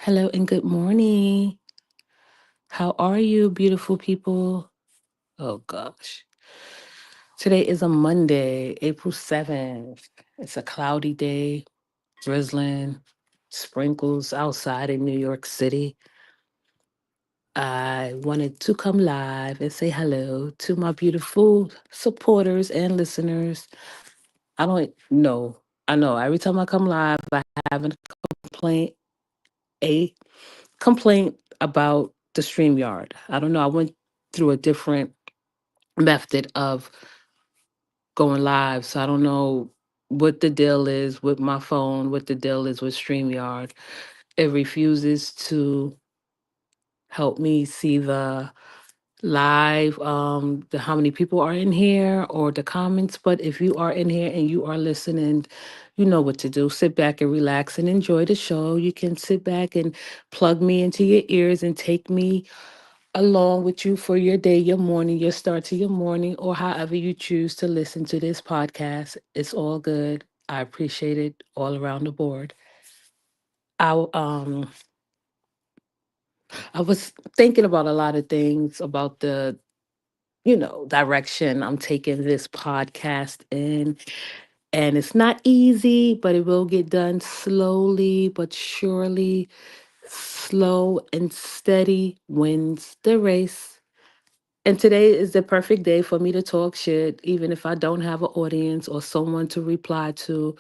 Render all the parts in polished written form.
Hello and good morning. How are you, beautiful people? Oh gosh. Today is a Monday, April 7th. It's a cloudy day, drizzling, sprinkles outside in New York City. I wanted to come live and say hello to my beautiful supporters and listeners. I don't know. I know every time I come live, I have complaint, a complaint about the StreamYard. I don't know. I went through a different method of going live. So I don't know what the deal is with my phone, what the deal is with StreamYard. It refuses to help me see the live, the how many people are in here or the comments. But if you are in here and you are listening, you know what to do. Sit back and relax and enjoy the show. You can sit back and plug me into your ears and take me along with you for your day, your morning, your start to your morning, or however you choose to listen to this podcast. It's all good. I appreciate it all around the board. I I was thinking about a lot of things about the direction I'm taking this podcast in. And it's not easy, but it will get done slowly but surely. Slow and steady wins the race. And today is the perfect day for me to talk shit, even if I don't have an audience or someone to reply to.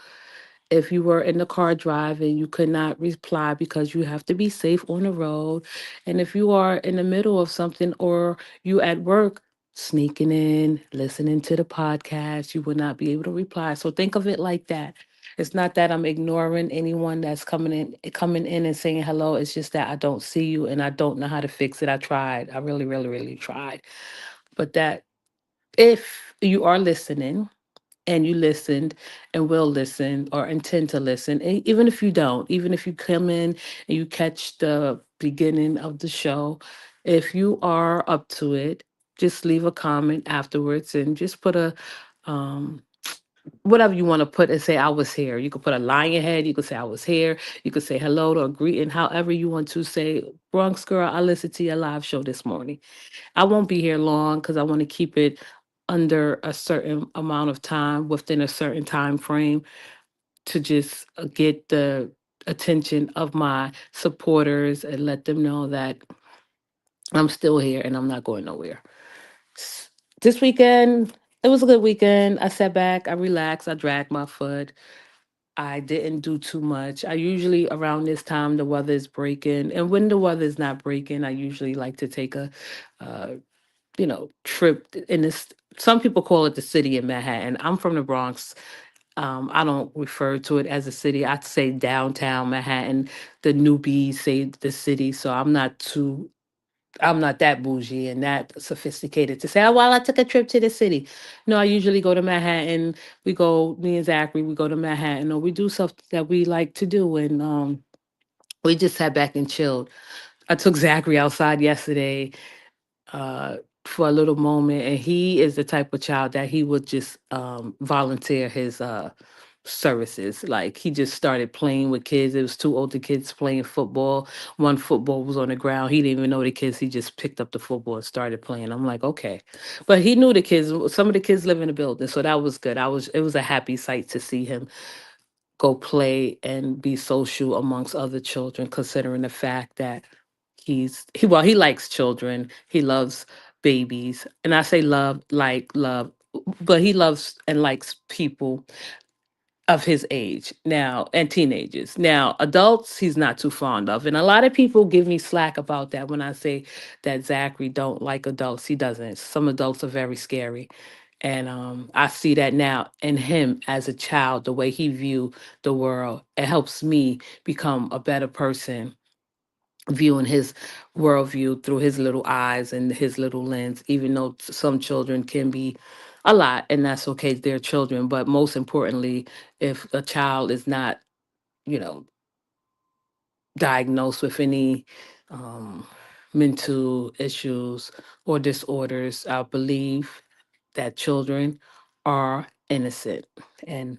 If you were in the car driving, you could not reply because you have to be safe on the road. And if you are in the middle of something or you at work, sneaking in, listening to the podcast, you will not be able to reply. So think of it like that. It's not that I'm ignoring anyone that's coming in and saying hello. It's just that I don't see you and I don't know how to fix it. I tried. I really, really, really tried. But that if you are listening and you listened and will listen or intend to listen, even if you don't, even if you come in and you catch the beginning of the show, if you are up to it, just leave a comment afterwards and just put a um whatever you want to put and say I was here. You could put a lion head, you could say I was here, you could say hello to a greeting, however you want to say, Bronx girl, I listened to your live show this morning. I won't be here long because I want to keep it under a certain amount of time within a certain time frame to just get the attention of my supporters and let them know that I'm still here and I'm not going nowhere. This weekend, it was a good weekend. I sat back, I relaxed, I dragged my foot. I didn't do too much. I usually around this time the weather is breaking, and when the weather is not breaking, I usually like to take a uh, trip in this. Some people call it the city in Manhattan. I'm from the Bronx. I don't refer to it as a city. I'd say downtown Manhattan. The newbies say the city, so I'm not that bougie and that sophisticated to say, oh, well, I took a trip to the city. No, I usually go to Manhattan. We go, me and Zachary, we go to Manhattan, or we do stuff that we like to do. And we just sat back and chilled. I took Zachary outside yesterday uh, for a little moment, and he is the type of child that he would just volunteer his services. Like he just started playing with kids. It was two older kids playing football. One football was on the ground. He didn't even know the kids. He just picked up the football and started playing. I'm like, okay, but he knew the kids. Some of the kids live in the building, so that was good. It was a happy sight to see him go play and be social amongst other children, considering the fact that he likes children. He loves babies. And I say love, like love, but he loves and likes people of his age now and teenagers. Now, adults he's not too fond of. And a lot of people give me slack about that when I say that Zachary don't like adults. He doesn't. Some adults are very scary. And I see that now in him as a child, the way he view the world. It helps me become a better person viewing his worldview through his little eyes and his little lens, even though some children can be a lot, and that's okay, they're children. But most importantly, if a child is not, you know, diagnosed with any um, mental issues or disorders, I believe that children are innocent. And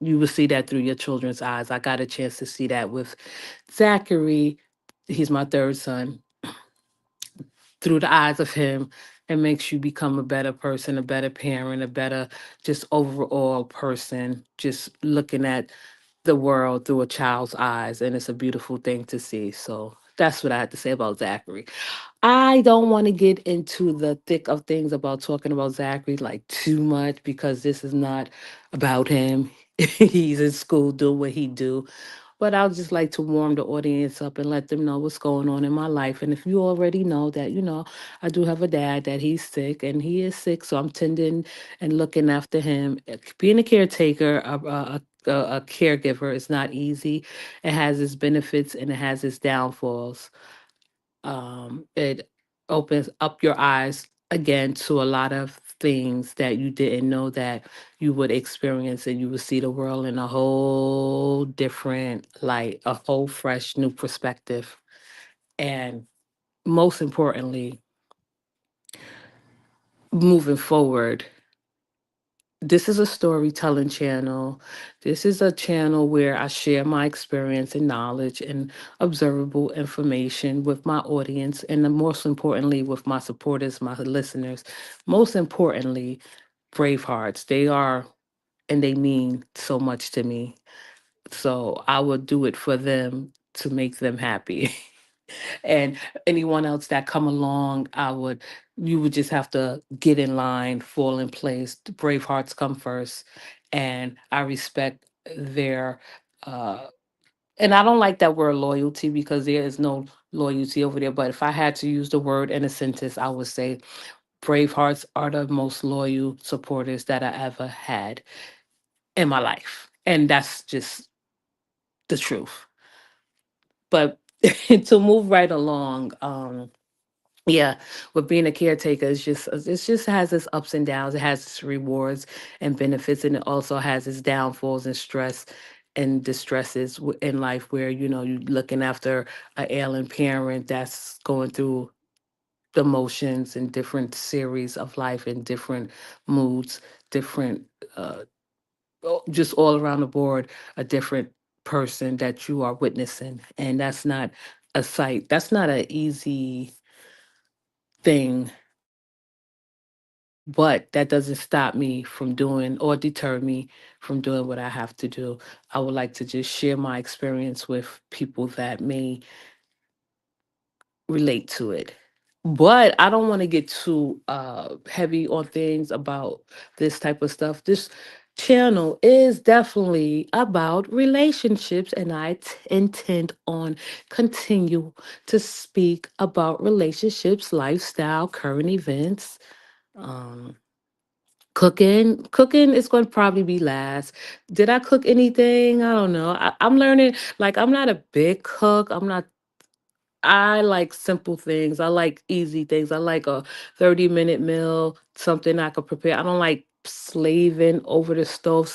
you will see that through your children's eyes. I got a chance to see that with Zachary. He's my third son. Through the eyes of him, it makes you become a better person, a better parent, a better just overall person, just looking at the world through a child's eyes. And it's a beautiful thing to see. So that's what I had to say about Zachary. I don't want to get into the thick of things about talking about Zachary like too much because this is not about him. He's in school doing what he do. But I'll just like to warm the audience up and let them know what's going on in my life. And if you already know that, I do have a dad that he's sick and he is sick, so I'm tending and looking after him. Being a caretaker, a caregiver is not easy. It has its benefits and it has its downfalls. It opens up your eyes again to a lot of things that you didn't know that you would experience, and you would see the world in a whole different light, a whole fresh new perspective. And most importantly, moving forward, this is a storytelling channel. This is a channel where I share my experience and knowledge and observable information with my audience, and then most importantly, with my supporters, my listeners. Most importantly, brave hearts. They are, and they mean so much to me. So I would do it for them to make them happy. And anyone else that come along, you would just have to get in line, fall in place. The brave hearts come first, and I respect their uh and I don't like that word loyalty because there is no loyalty over there, but if I had to use the word in a sentence, I would say brave hearts are the most loyal supporters that I ever had in my life, and that's just the truth. But to move right along, yeah, with being a caretaker, it's just has its ups and downs. It has its rewards and benefits, and it also has its downfalls and stress and distresses in life, where you're looking after a ailing parent that's going through the motions and different series of life and different moods, different uh, just all around the board, a different person that you are witnessing, and that's not a sight. That's not an easy thing, but that doesn't stop me from doing or deter me from doing what I have to do. I would like to just share my experience with people that may relate to it. But I don't want to get too heavy on things about this type of stuff. This channel is definitely about relationships, and intend on continue to speak about relationships, lifestyle, current events. Um, cooking is going to probably be last. Did I cook anything? I don't know. I'm learning. Like, I'm not a big cook. I like simple things. I like easy things. I like a 30-minute meal, something I could prepare. I don't like slaving over the stove.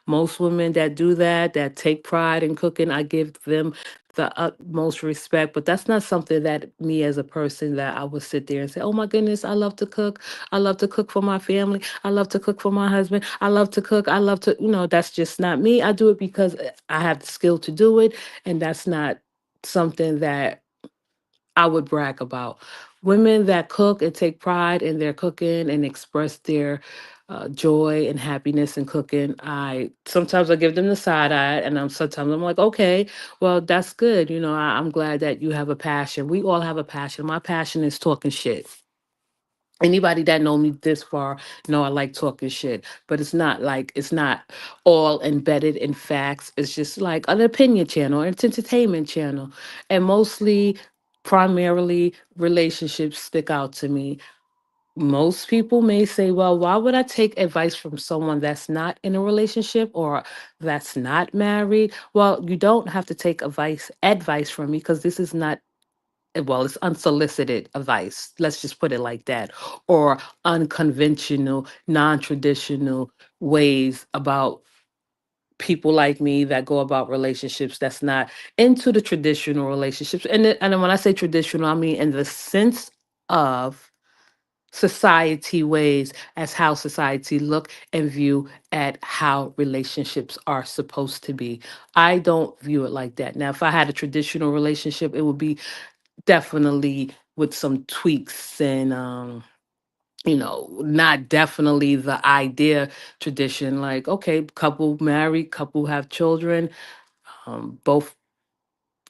Most women that do that, that take pride in cooking, I give them the utmost respect. But that's not something that me as a person that I would sit there and say, oh my goodness, I love to cook. I love to cook for my family. I love to cook for my husband. I love to cook. I love to, that's just not me. I do it because I have the skill to do it. And that's not something that I would brag about. Women that cook and take pride in their cooking and express their joy and happiness in cooking. I give them the side eye, and sometimes I'm like, okay, well that's good. I'm glad that you have a passion. We all have a passion. My passion is talking shit. Anybody that know me this far know I like talking shit, but it's not all embedded in facts. It's just like an opinion channel, it's entertainment channel, and mostly, primarily, relationships stick out to me. Most people may say, well, why would I take advice from someone that's not in a relationship or that's not married? Well, you don't have to take advice from me because this is not, well, it's unsolicited advice. Let's just put it like that. Or unconventional, non traditional ways about people like me that go about relationships that's not into the traditional relationships. And then when I say traditional, I mean in the sense of society ways as how society look and view at how relationships are supposed to be. I don't view it like that. Now, if I had a traditional relationship, it would be definitely with some tweaks and not definitely the idea tradition, like, okay, couple married, couple have children, both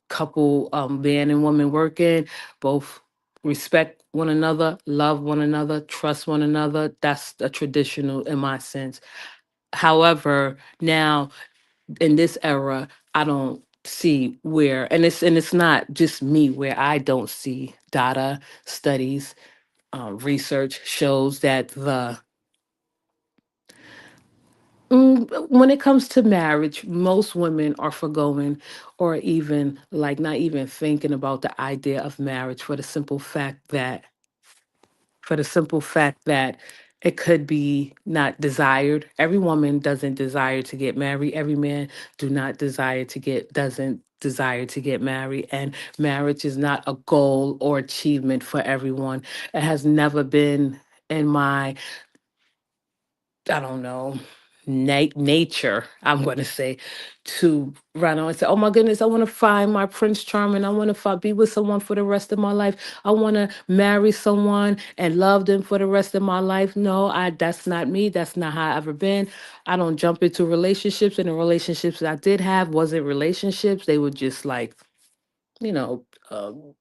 couple, man and woman working, both respect one another, love one another, trust one another. That's a traditional in my sense. However, now in this era, I don't see where, and it's not just me, where I don't see data, studies, research shows that when it comes to marriage, most women are forgoing or even like not even thinking about the idea of marriage for the simple fact that it could be not desired. Every woman doesn't desire to get married. Every man doesn't desire to get married. And marriage is not a goal or achievement for everyone. It has never been in my, I don't know, nature, I'm going to say, to run on and say, oh my goodness, I want to find my Prince Charming. I want to be with someone for the rest of my life. I want to marry someone and love them for the rest of my life. No, that's not me. That's not how I ever been. I don't jump into relationships, and the relationships that I did have wasn't relationships. They were just like, you know, um,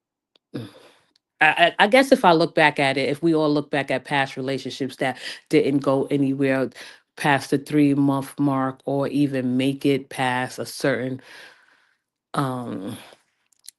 I guess if I look back at it, if we all look back at past relationships that didn't go anywhere past the 3 month mark or even make it past a certain um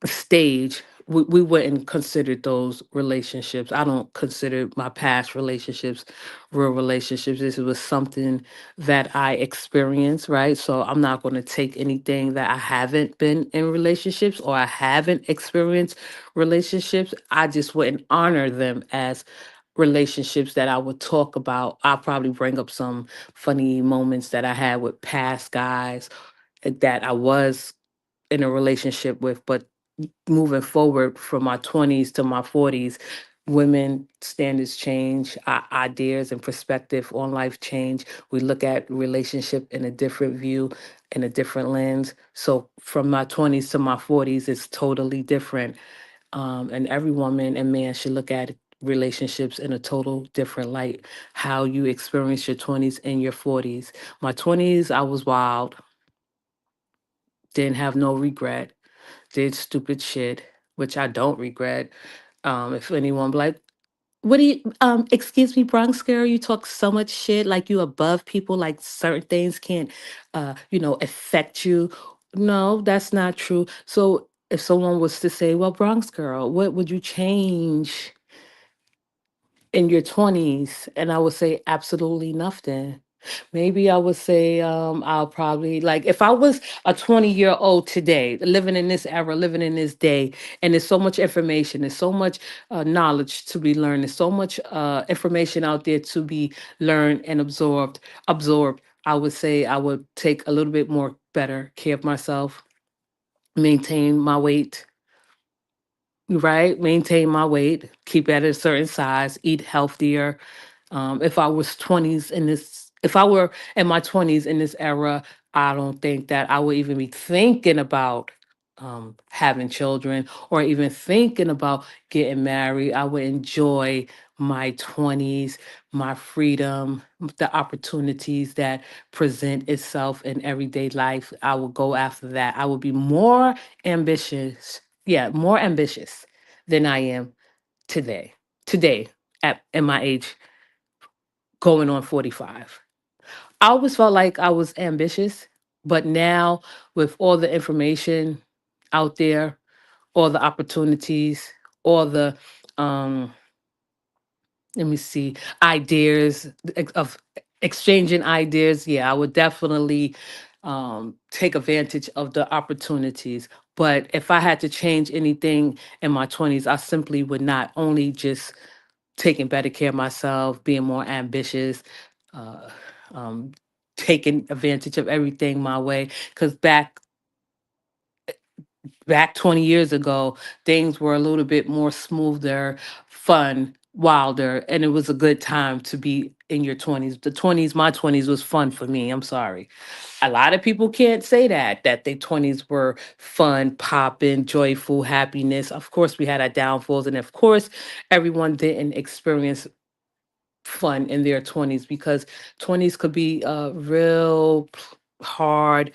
stage, we wouldn't consider those relationships. I don't consider my past relationships real relationships. This was something that I experienced, right? So I'm not going to take anything that I haven't been in relationships or I haven't experienced relationships. I just wouldn't honor them as relationships that I would talk about. I'll probably bring up some funny moments that I had with past guys that I was in a relationship with, but moving forward from my 20s to my 40s, women standards change, our ideas and perspective on life change. We look at relationship in a different view, in a different lens. So from my 20s to my 40s, it's totally different. And every woman and man should look at relationships in a total different light. How you experience your 20s and your 40s. My 20s, I was wild, didn't have no regret, did stupid shit, which I don't regret. If anyone be like, what do you excuse me, Bronx girl, you talk so much shit like you above people, like certain things can't affect you. No, that's not true. So if someone was to say, well, Bronx girl, what would you change in your 20s? And I would say absolutely nothing. Maybe I would say I'll probably, like, if I was a 20-year-old today, living in this era, living in this day, and there's so much information, there's so much knowledge to be learned, there's so much information out there to be learned and absorbed. I would say I would take a little bit more better care of myself, maintain my weight, right? Maintain my weight, keep it at a certain size, eat healthier. If I were in my 20s in this era, I don't think that I would even be thinking about having children or even thinking about getting married. I would enjoy my 20s, my freedom, the opportunities that present itself in everyday life. I would go after that. I would be more ambitious. Yeah, more ambitious than I am today. Today, at my age, going on 45. I always felt like I was ambitious, but now with all the information out there, all the opportunities, all the um let me see, ideas of exchanging ideas, yeah, I would definitely take advantage of the opportunities. But if I had to change anything in my 20s, I simply would not only just taking better care of myself, being more ambitious, uh, um, taking advantage of everything my way. Because back 20 years ago, things were a little bit more smoother, fun. wilder, and it was a good time to be in your 20s. The 20s, my 20s was fun for me. I'm sorry. A lot of people can't say that their 20s were fun, popping, joyful, happiness. Of course, we had our downfalls, and of course, everyone didn't experience fun in their 20s because 20s could be a real hard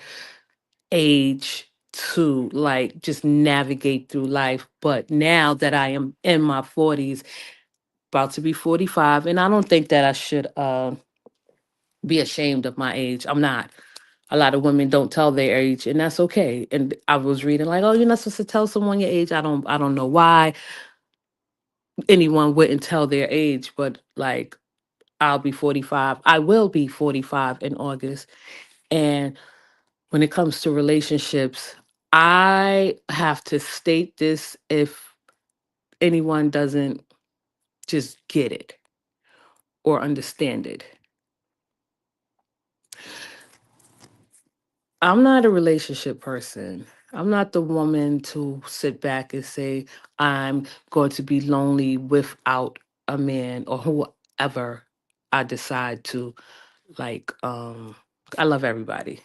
age to like just navigate through life. But now that I am in my 40s, about to be 45, and I don't think that I should be ashamed of my age. I'm not. A lot of women don't tell their age, and that's okay. And I was reading like, oh, you're not supposed to tell someone your age. I don't know why anyone wouldn't tell their age, but like I'll be 45. I will be 45 in August. And when it comes to relationships, I have to state this if anyone doesn't just get it or understand it. I'm not a relationship person. I'm not the woman to sit back and say, I'm going to be lonely without a man or whoever I decide to like. I love everybody.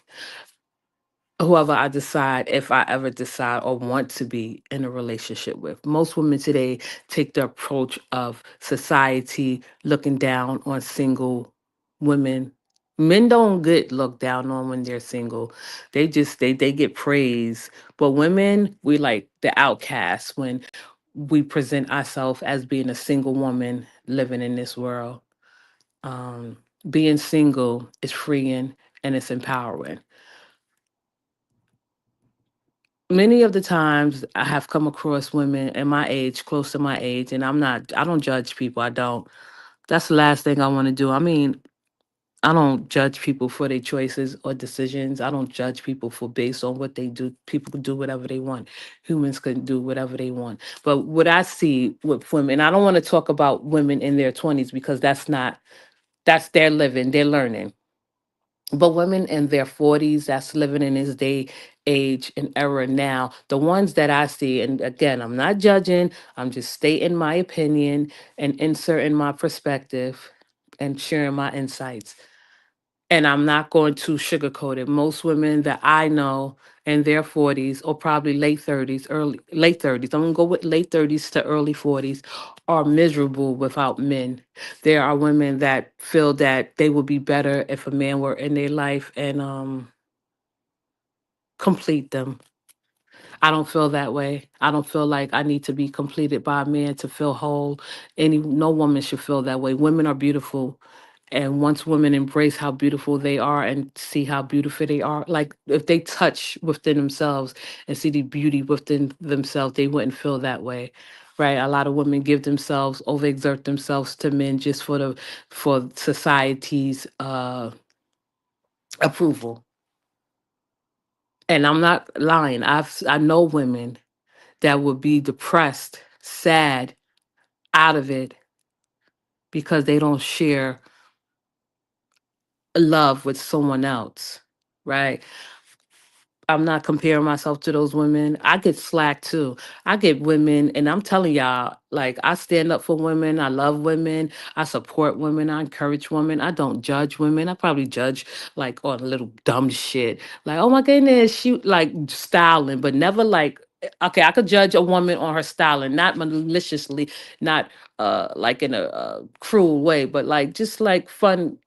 Whoever I decide, if I ever decide or want to be in a relationship with. Most women today take the approach of society looking down on single women. Men don't get looked down on when they're single. They get praise. But women, we like the outcasts when we present ourselves as being a single woman living in this world. Um, Being single is freeing and it's empowering. Many of the times I have come across women in my age, close to my age, and I don't judge people. I don't. That's the last thing I want to do. I mean, I don't judge people for their choices or decisions. I don't judge people for based on what they do. People can do whatever they want. Humans can do whatever they want. But what I see with women, I don't want to talk about women in their 20s because that's their living, they're learning. But women in their 40s that's living in this day, age, and era now, the ones that I see, and again, I'm not judging, I'm just stating my opinion and inserting my perspective and sharing my insights. And I'm not going to sugarcoat it. Most women that I know in their 40s or probably late 30s, early late 30s, I'm gonna go with late 30s to early 40s, are miserable without men. There are women that feel that they would be better if a man were in their life and complete them. I don't feel that way. I don't feel like I need to be completed by a man to feel whole. No woman should feel that way. Women are beautiful. And once women embrace how beautiful they are and see how beautiful they are, like if they touch within themselves and see the beauty within themselves, they wouldn't feel that way. Right. A lot of women give themselves, overexert themselves to men just for society's approval. And I'm not lying. I know women that would be depressed, sad, out of it because they don't share love with someone else, right? I'm not comparing myself to those women. I get slack too. I get women, and I'm telling y'all, like, I stand up for women. I love women. I support women. I encourage women. I don't judge women. I probably judge like on a little dumb shit. Like, oh my goodness, she like styling, but never like, okay, I could judge a woman on her styling, not maliciously, not like in a cruel way, but like just like fun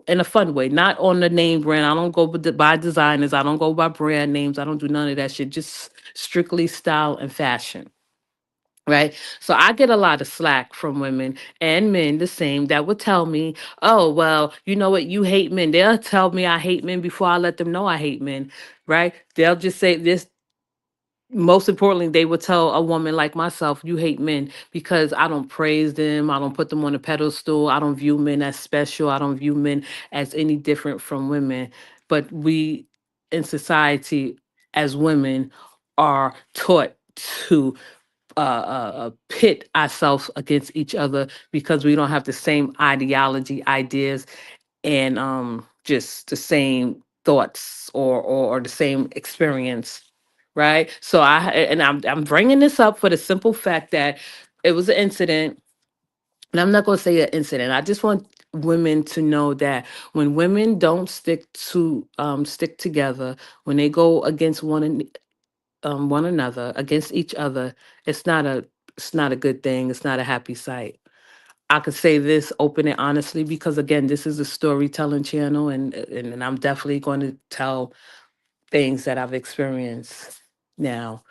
in a fun way, not on the name brand. I don't go by designers. I don't go by brand names. I don't do none of that shit. Just strictly style and fashion. Right. So I get a lot of slack from women and men the same that would tell me, oh, well, you know what? You hate men. They'll tell me I hate men before I let them know I hate men. Right. They'll just say this. Most importantly, they would tell a woman like myself, you hate men because I don't praise them. I don't put them on a pedestal. I don't view men as special. I don't view men as any different from women. But we in society as women are taught to pit ourselves against each other because we don't have the same ideology, ideas, and just the same thoughts or the same experience, right? So I'm bringing this up for the simple fact that it was an incident And I'm not going to say an incident. I just want women to know that when women don't stick together, when they go against one another, against each other, it's not a it's not a good thing. It's not a happy sight. I could say this open and honestly because again, this is a storytelling channel, and I'm definitely going to tell things that I've experienced. Now,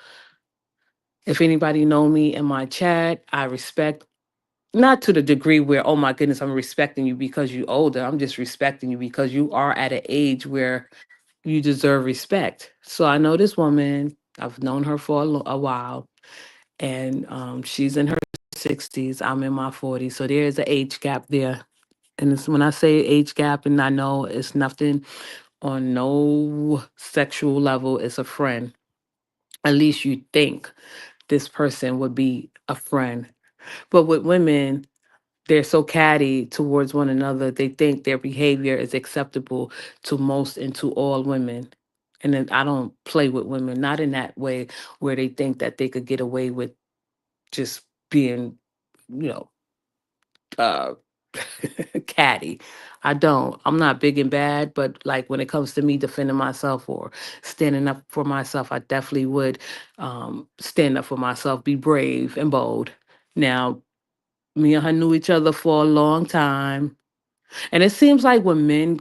if anybody know me in my chat, I respect, not to the degree where, oh my goodness, I'm respecting you because you older. I'm just respecting you because you are at an age where you deserve respect. So I know this woman. I've known her for a while, and she's in her 60s. I'm in my 40s. So there's an age gap there. And it's, when I say age gap, and I know it's nothing on no sexual level, it's a friend. At least you think this person would be a friend. But with women, they're so catty towards one another. They think their behavior is acceptable to most and to all women. And then I don't play with women, not in that way where they think that they could get away with just being, you know, uh catty. I don't. I'm not big and bad, but like when it comes to me defending myself or standing up for myself, I definitely would stand up for myself, be brave and bold. Now, me and her knew each other for a long time. And it seems like when men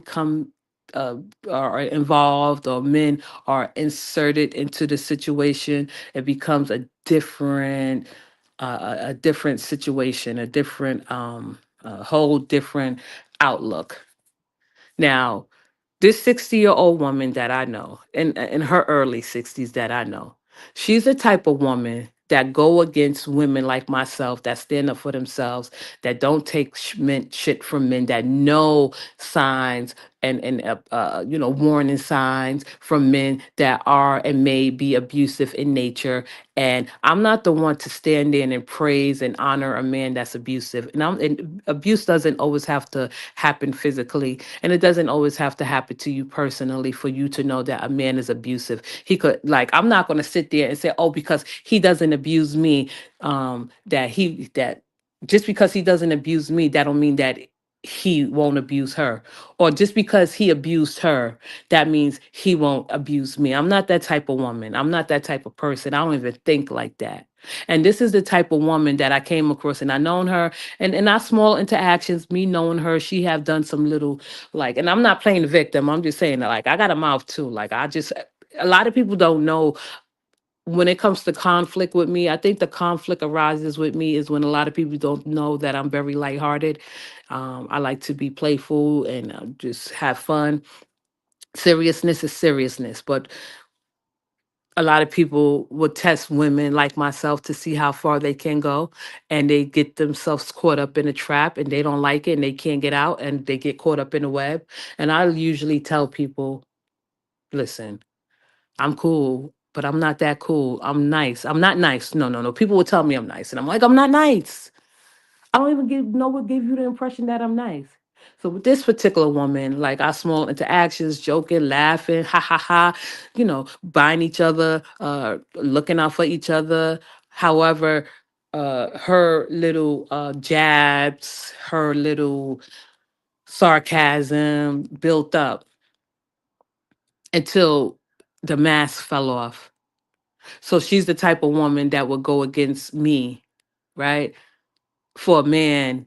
uh, are involved or men are inserted into the situation, it becomes a different situation, a whole different outlook. Now, this 60-year-old woman that I know, in her early 60s that I know, she's the type of woman that go against women like myself that stand up for themselves, that don't take shit from men, that know signs and warning signs from men that are and may be abusive in nature. And I'm not the one to stand in and praise and honor a man that's abusive. And abuse doesn't always have to happen physically, and it doesn't always have to happen to you personally for you to know that a man is abusive. He could, like, I'm not going to sit there and say, oh, because he doesn't abuse me, that just because he doesn't abuse me, that don't mean that he won't abuse her. Or just because he abused her, that means he won't abuse me. I'm not that type of woman. I'm not that type of person. I don't even think like that. And this is the type of woman that I came across, and I known her, and in our small interactions, me knowing her, she have done some little, like, and I'm not playing the victim. I'm just saying that, like, I got a mouth too. Like, a lot of people don't know when it comes to conflict with me. I think the conflict arises with me is when a lot of people don't know that I'm very lighthearted. I like to be playful and just have fun. Seriousness is seriousness, but a lot of people would test women like myself to see how far they can go, and they get themselves caught up in a trap and they don't like it and they can't get out and they get caught up in the web. And I usually tell people, listen, I'm cool, but I'm not that cool. I'm nice. I'm not nice. No, no, no. People will tell me I'm nice, and I'm like, I'm not nice. I don't even know what gave you the impression that I'm nice. So with this particular woman, like our small interactions, joking, laughing, ha ha ha, buying each other, looking out for each other. However, her little jabs, her little sarcasm built up until the mask fell off. So she's the type of woman that would go against me, right? For a man.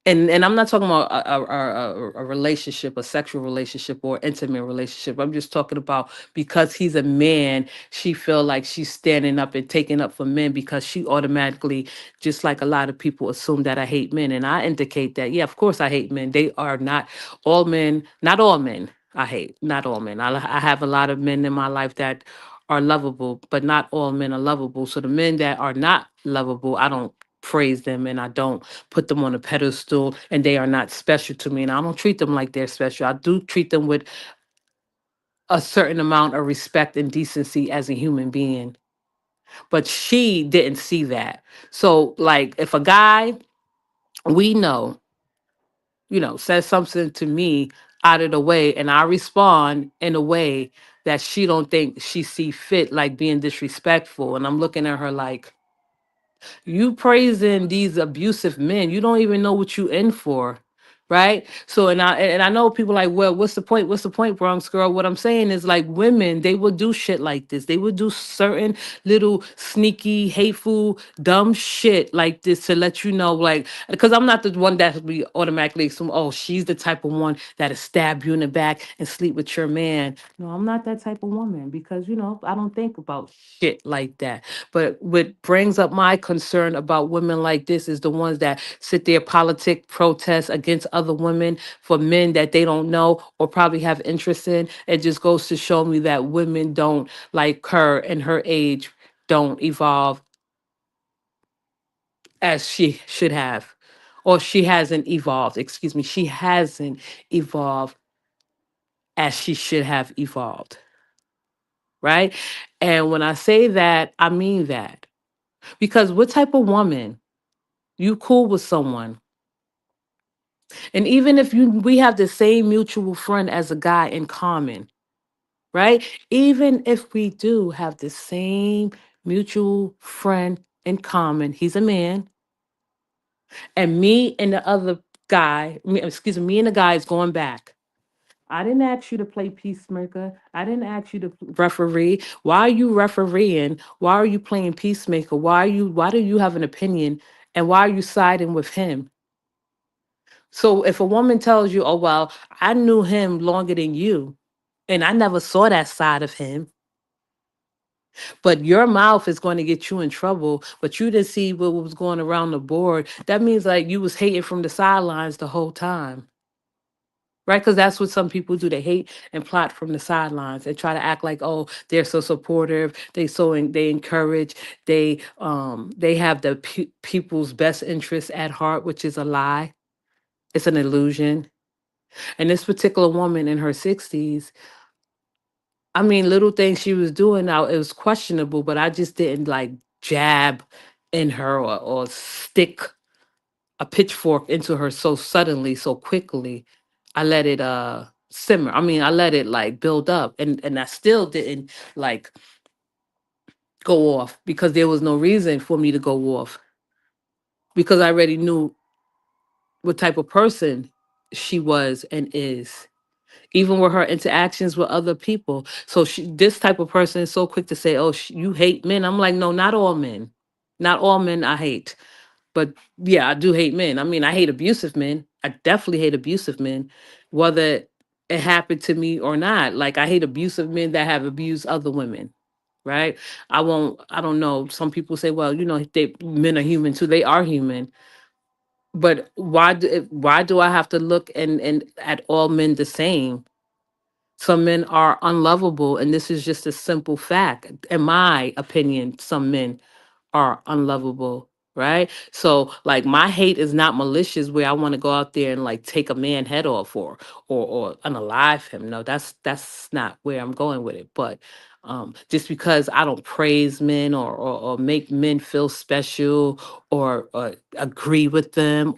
And I'm not talking about a relationship, a sexual relationship or intimate relationship. I'm just talking about because he's a man, she feel like she's standing up and taking up for men because she automatically, just like a lot of people assume that I hate men. And I indicate that, yeah, of course I hate men. They are not all men, not all men I hate, not all men. I have a lot of men in my life that are lovable, but not all men are lovable. So the men that are not lovable, I don't praise them and I don't put them on a pedestal, and they are not special to me. And I don't treat them like they're special. I do treat them with a certain amount of respect and decency as a human being. But she didn't see that. So, like, if a guy we know, says something to me out of the way, and I respond in a way that she don't think she see fit, like being disrespectful, and I'm looking at her like, You praising these abusive men. You don't even know what you in for. Right. So and I know people like, well, what's the point? What's the point, Bronx girl? What I'm saying is like women, they would do shit like this. They would do certain little sneaky, hateful, dumb shit like this to let you know, like, because I'm not the one that we automatically assume, oh, she's the type of one that'll stab you in the back and sleep with your man. No, I'm not that type of woman because, I don't think about shit like that. But what brings up my concern about women like this is the ones that sit there, politic, protest against other women for men that they don't know or probably have interest in. It just goes to show me that women don't, like her and her age, don't evolve as she should have. Or she hasn't evolved, excuse me, she hasn't evolved as she should have evolved, right? And when I say that, I mean that. Because what type of woman, you cool with someone, and even if we have the same mutual friend as a guy in common, right? Even if we do have the same mutual friend in common, he's a man, and me and the other guy, excuse me, me and the guy is going back. I didn't ask you to play peacemaker. I didn't ask you to referee. Why are you refereeing? Why are you playing peacemaker? Why do you have an opinion? And why are you siding with him? So if a woman tells you, oh, well, I knew him longer than you, and I never saw that side of him, but your mouth is going to get you in trouble, but you didn't see what was going around the board, that means like you was hating from the sidelines the whole time. Right, because that's what some people do. They hate and plot from the sidelines and try to act like, oh, they're so supportive. They encourage. They have the people's best interests at heart, which is a lie. It's an illusion. And this particular woman in her 60s, I mean, little things she was doing now, it was questionable, but I just didn't like jab in her or stick a pitchfork into her so suddenly, so quickly. I let it simmer. I mean, I let it like build up, and I still didn't like go off because there was no reason for me to go off because I already knew what type of person she was and is, even with her interactions with other people. So this type of person is so quick to say, "Oh, you hate men." I'm like, no, not all men, not all men I hate, but yeah, I do hate men. I mean, I hate abusive men. I definitely hate abusive men, whether it happened to me or not. Like I hate abusive men that have abused other women. Right? I won't. I don't know. Some people say, well, men are human too. They are human, but why do I have to look and at all men the same? Some men are unlovable, and this is just a simple fact. In my opinion, some men are unlovable, right? So like my hate is not malicious where I want to go out there and like take a man head off or unalive him. No, that's not where I'm going with it. But just because I don't praise men or make men feel special or agree with them,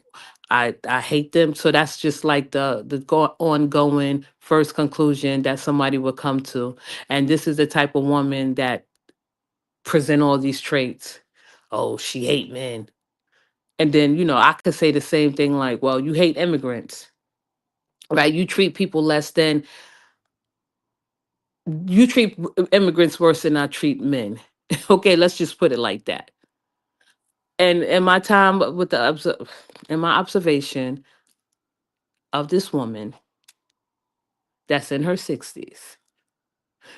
I hate them. So that's just like the ongoing first conclusion that somebody would come to. And this is the type of woman that present all these traits. Oh, she hate men. And then, I could say the same thing like, well, you hate immigrants, right? You treat immigrants worse than I treat men. Okay, let's just put it like that. And in my time with in my observation of this woman that's in her 60s,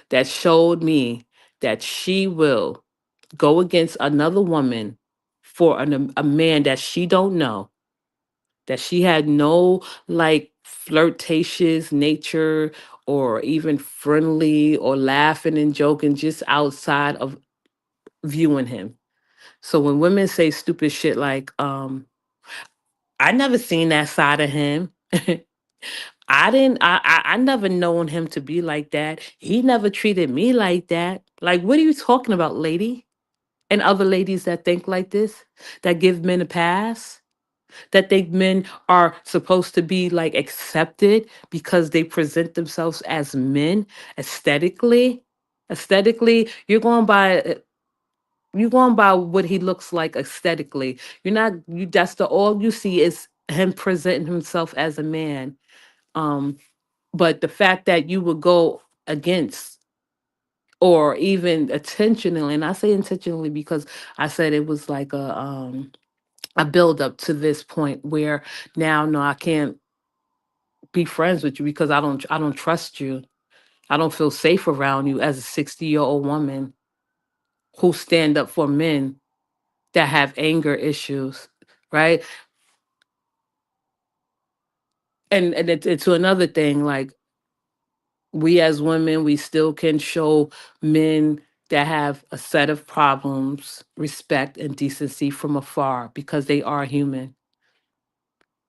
that showed me that she will go against another woman for a man that she don't know, that she had no like flirtatious nature or even friendly or laughing and joking just outside of viewing him. So when women say stupid shit like, I never seen that side of him. I never known him to be like that. He never treated me like that. Like, what are you talking about, lady? And other ladies that think like this, that give men a pass, that think men are supposed to be like accepted because they present themselves as men aesthetically. Aesthetically, you're going by. You going by what he looks like aesthetically. You're not you that's the all you see is him presenting himself as a man. Um, but the fact that you would go against or even intentionally, and I say intentionally because I said it was like a build up to this point where now no, I can't be friends with you because I don't trust you. I don't feel safe around you as a 60-year-old woman who stand up for men that have anger issues, right? And it's another thing, like we as women, we still can show men that have a set of problems respect and decency from afar because they are human.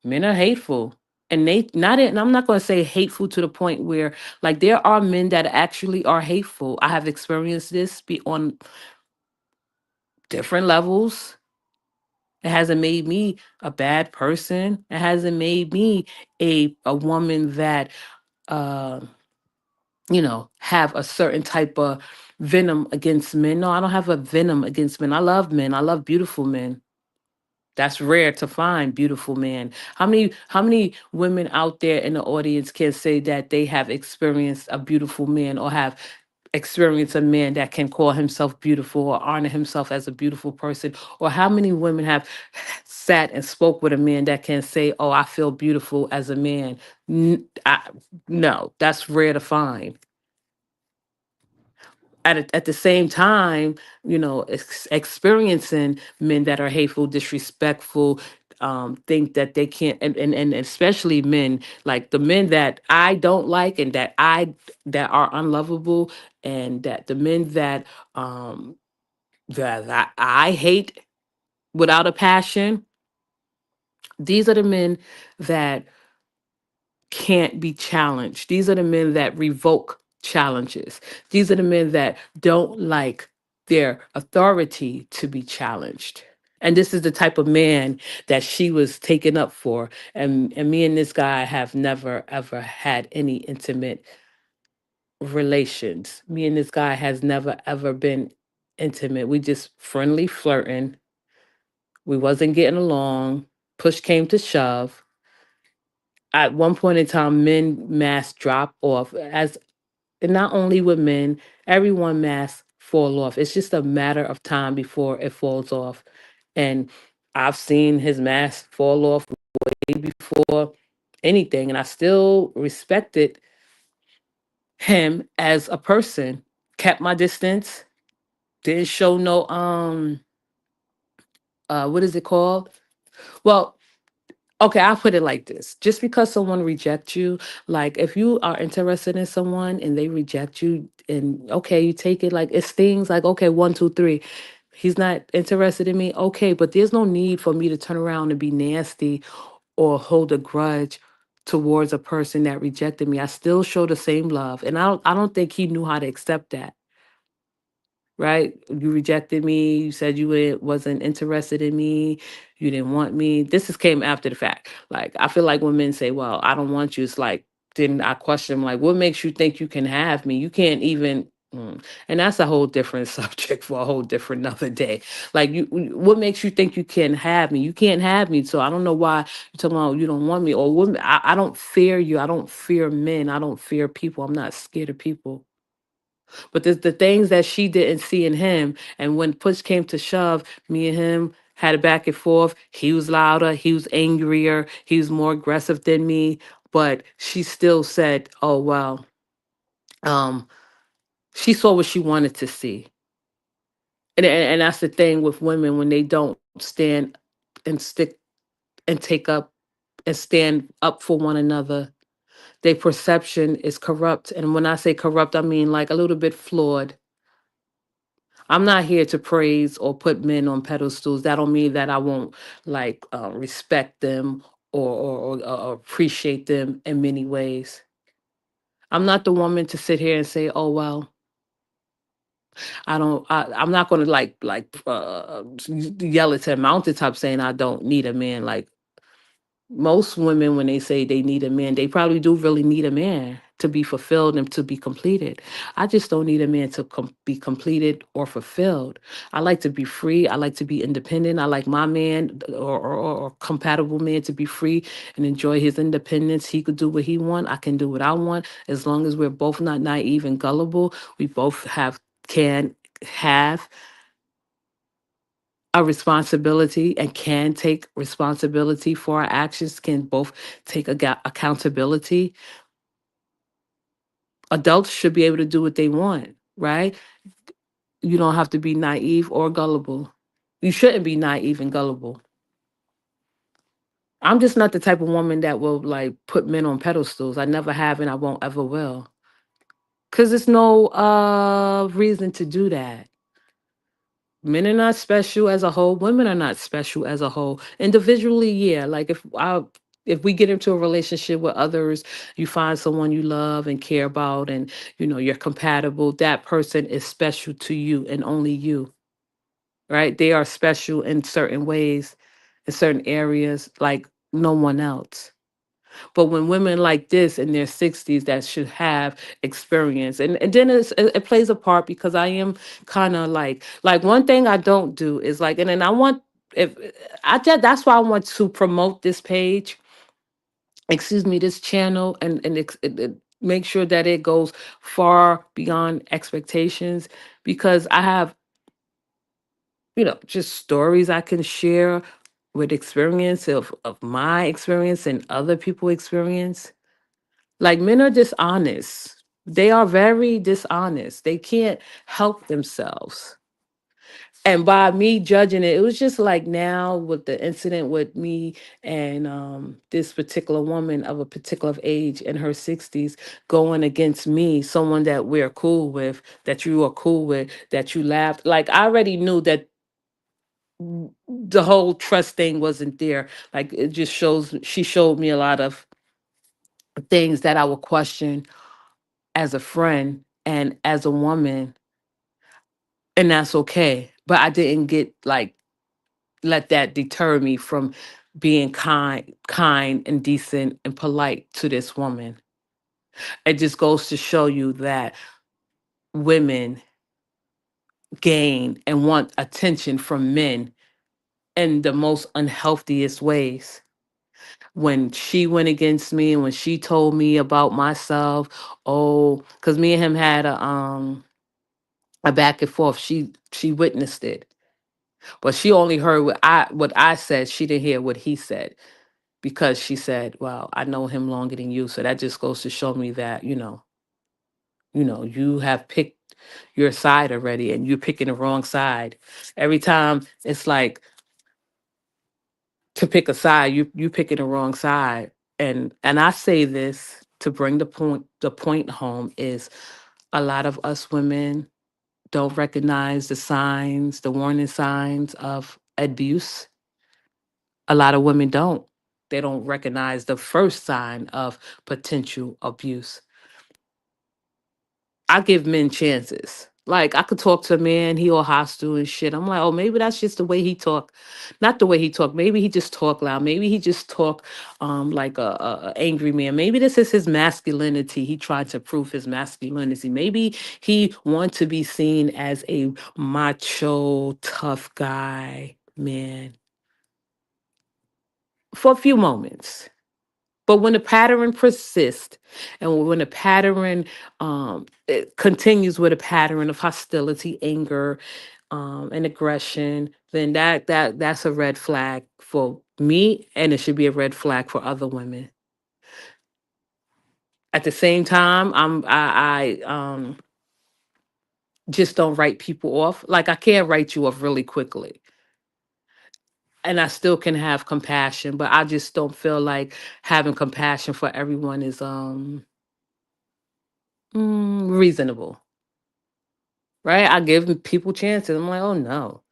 Men are hateful. And they not and I'm not going to say hateful to the point where like there are men that actually are hateful. I have experienced this be on different levels. It hasn't made me a bad person. It hasn't made me a woman that uh have a certain type of venom against men. No, I don't have a venom against men. I love men. I love beautiful men. That's rare to find beautiful men. How many women out there in the audience can say that they have experienced a beautiful man or have experienced a man that can call himself beautiful or honor himself as a beautiful person? Or how many women have sat and spoke with a man that can say, "Oh, I feel beautiful as a man"? No, that's rare to find. At the same time, experiencing men that are hateful, disrespectful, think that they can't, and especially men, like the men that I don't like and that are unlovable, and that the men that I hate without a passion, these are the men that can't be challenged. These are the men that revoke challenges. These are the men that don't like their authority to be challenged. And this is the type of man that she was taken up for. And me and this guy have never ever had any intimate relations. Me and this guy has never ever been intimate. We just friendly flirting. We wasn't getting along. Push came to shove. At one point in time, men mass drop off as and not only with men, everyone mass fall off. It's just a matter of time before it falls off. And I've seen his mask fall off way before anything, and I still respected him as a person. Kept my distance, didn't show no what is it called? Well, okay, I'll put it like this. Just because someone rejects you, like if you are interested in someone and they reject you, and okay, you take it like it's things like, okay, one, two, three. He's not interested in me. Okay, but there's no need for me to turn around and be nasty or hold a grudge towards a person that rejected me. I still show the same love. And I don't think he knew how to accept that, right? You rejected me. You said you wasn't interested in me. You didn't want me. This is came after the fact. Like I feel like when men say, "Well, I don't want you," it's like then I question them, like, "What makes you think you can have me? You can't even." And that's a whole different subject for a whole different another day. Like what makes you think you can have me? You can't have me. So I don't know why you're talking about you don't want me or women. I don't fear you. I don't fear men. I don't fear people. I'm not scared of people. But there's the things that she didn't see in him. And when push came to shove, me and him had a back and forth. He was louder, he was angrier, he was more aggressive than me. But she still said, "Oh well." Um, she saw what she wanted to see. And that's the thing with women when they don't stand and stick and take up and stand up for one another. Their perception is corrupt. And when I say corrupt, I mean like a little bit flawed. I'm not here to praise or put men on pedestals. That don't mean that I won't like respect them or appreciate them in many ways. I'm not the woman to sit here and say, "Oh well, I don't." I'm not going to yell it to the mountaintop saying I don't need a man. Like Most women, when they say they need a man, they probably do really need a man to be fulfilled and to be completed. I just don't need a man to be completed or fulfilled. I like to be free. I like to be independent. I like my man or compatible man to be free and enjoy his independence. He could do what he want. I can do what I want. As long as we're both not naive and gullible, we both can have a responsibility and can take responsibility for our actions, can both take accountability. Adults should be able to do what they want, right? You don't have to be naive or gullible. You shouldn't be naive and gullible. I'm just not the type of woman that will like put men on pedestals. I never have and I won't ever will. Cause there's no reason to do that. Men are not special as a whole. Women are not special as a whole. Individually, yeah. Like if we get into a relationship with others, you find someone you love and care about, and you're compatible. That person is special to you and only you, right? They are special in certain ways, in certain areas, like no one else. But when women like this in their 60s that should have experience, and then it plays a part because I am kind of like one thing I don't do is like, and then I want, if that's why I want to promote this page, excuse me, this channel, and make sure that it goes far beyond expectations, because I have just stories I can share with experience of my experience and other people experience. Like, men are dishonest. They are very dishonest. They can't help themselves. And by me judging it, it was just like now with the incident with me and this particular woman of a particular age in her 60s going against me, someone that we're cool with, that you are cool with, that you laughed. Like, I already knew that the whole trust thing wasn't there. Like, it just shows, she showed me a lot of things that I would question as a friend and as a woman, and that's okay. But I didn't get like let that deter me from being kind and decent and polite to this woman. It just goes to show you that women gain and want attention from men in the most unhealthiest ways. When she went against me and when she told me about myself, oh, because me and him had a back and forth. She witnessed it, but she only heard what I said. She didn't hear what he said, because she said, "Well, I know him longer than you." So that just goes to show me that you have picked your side already, and you're picking the wrong side. Every time it's like to pick a side, you picking the wrong side. And I say this to bring the point home is a lot of us women don't recognize the signs, the warning signs of abuse. A lot of women don't. They don't recognize the first sign of potential abuse. I give men chances. Like, I could talk to a man, he all hostile and shit. I'm like, oh, maybe that's just the way he talk. Not the way he talk. Maybe he just talk loud. Maybe he just talk like a angry man. Maybe this is his masculinity. He tried to prove his masculinity. Maybe he want to be seen as a macho, tough guy, man, for a few moments. But when the pattern persists, and when the pattern it continues with a pattern of hostility, anger, and aggression, then that's a red flag for me, and it should be a red flag for other women. At the same time, I just don't write people off. Like, I can't write you off really quickly, and I still can have compassion, but I just don't feel like having compassion for everyone is reasonable. Right? I give people chances. I'm like, oh no,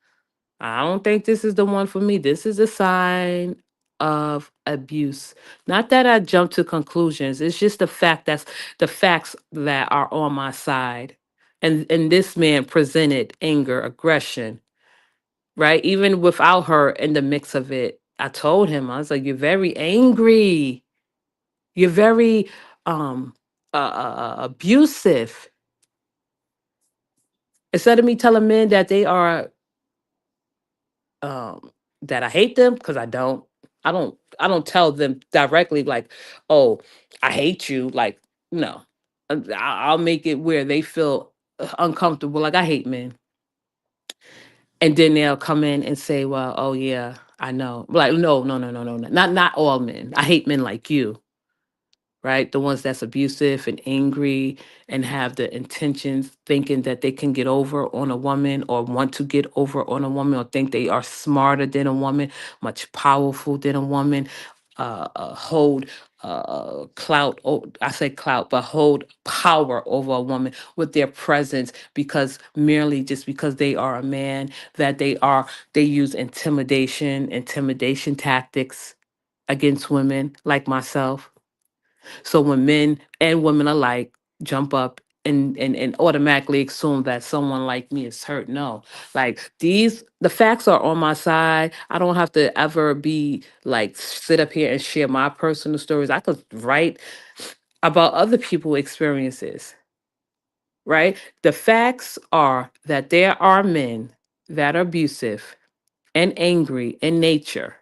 I don't think this is the one for me. This is a sign of abuse. Not that I jump to conclusions. It's just the facts that are on my side. And this man presented anger, aggression, right? Even without her in the mix of it. I told him, I was like, you're very angry. You're very um abusive. Instead of me telling men that they are um that I hate them, because I don't tell them directly like, oh, I hate you. Like, no. I'll make it where they feel uncomfortable, like I hate men. And then they'll come in and say, well, oh yeah, I know. Like, no, no, no, no, no, no. Not all men. I hate men like you, right? The ones that's abusive and angry and have the intentions thinking that they can get over on a woman, or want to get over on a woman, or think they are smarter than a woman, much powerful than a woman, hold clout. Oh, I say clout, but hold power over a woman with their presence, because merely just because they are a man, that they use intimidation tactics against women like myself. So when men and women alike jump up and automatically assume that someone like me is hurt, no. Like, the facts are on my side. I don't have to ever be like sit up here and share my personal stories. I could write about other people's experiences, right? The facts are that there are men that are abusive and angry in nature,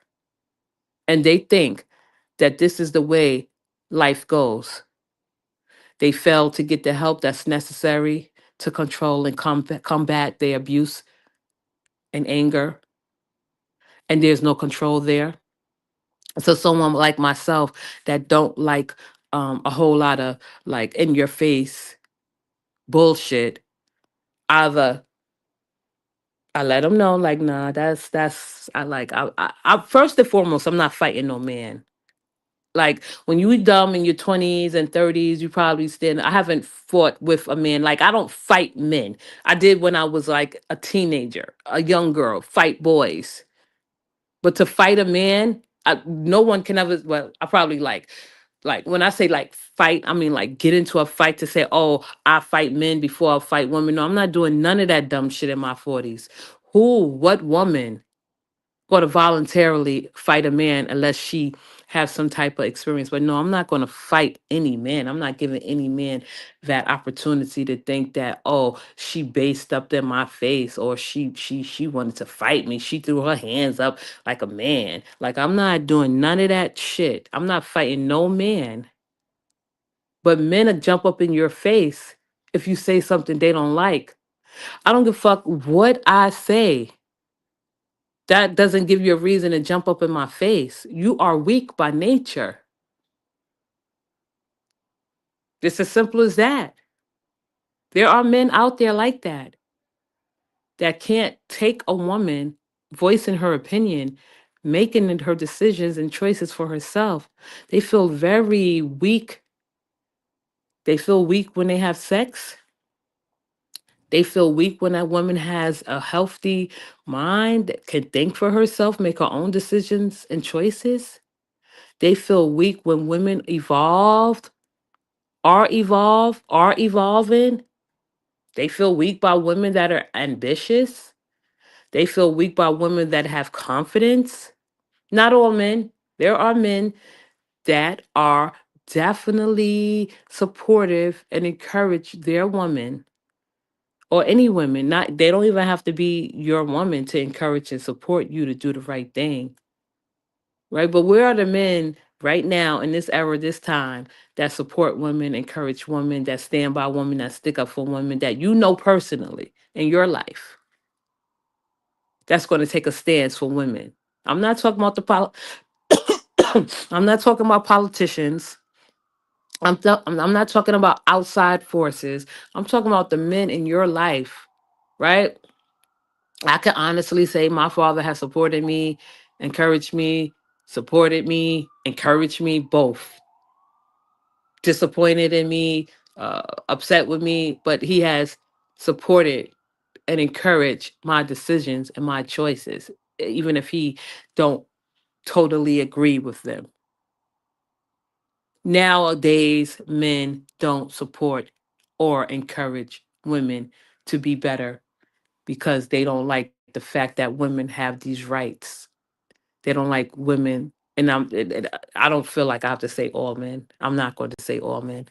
and they think that this is the way life goes. They fail to get the help that's necessary to control and combat their abuse and anger, and there's no control there. So someone like myself that don't like a whole lot of like in your face bullshit, either I let them know like, nah, that's I like I first and foremost, I'm not fighting no man. Like, when you dumb in your 20s and 30s, you probably stand. I haven't fought with a man. Like, I don't fight men. I did when I was like a teenager, a young girl, fight boys. But to fight a man, no one can ever. Well, I probably like when I say like fight, I mean like get into a fight to say, oh, I fight men before I fight women. No, I'm not doing none of that dumb shit in my 40s. What woman going to voluntarily fight a man unless she has some type of experience? But no, I'm not going to fight any man. I'm not giving any man that opportunity to think that, oh, she based up in my face, or she wanted to fight me. She threw her hands up like a man. Like, I'm not doing none of that shit. I'm not fighting no man. But men will jump up in your face if you say something they don't like. I don't give a fuck what I say. That doesn't give you a reason to jump up in my face. You are weak by nature. It's as simple as that. There are men out there like that can't take a woman voicing her opinion, making her decisions and choices for herself. They feel very weak. They feel weak when they have sex. They feel weak when that woman has a healthy mind that can think for herself, make her own decisions and choices. They feel weak when women are evolving. They feel weak by women that are ambitious. They feel weak by women that have confidence. Not all men. There are men that are definitely supportive and encourage their woman, or any women. Not They don't even have to be your woman to encourage and support you to do the right thing. Right? But where are the men right now in this era, this time, that support women, encourage women, that stand by women, that stick up for women that you know personally in your life? That's going to take a stance for women. I'm not talking about I'm not talking about politicians. I'm not talking about outside forces. I'm talking about the men in your life, right? I can honestly say my father has supported me, encouraged me, supported me, encouraged me both. Disappointed in me, upset with me, but he has supported and encouraged my decisions and my choices, even if he don't totally agree with them. Nowadays, men don't support or encourage women to be better, because they don't like the fact that women have these rights. They don't like women. And I don't feel like I have to say all men. I'm not going to say all men.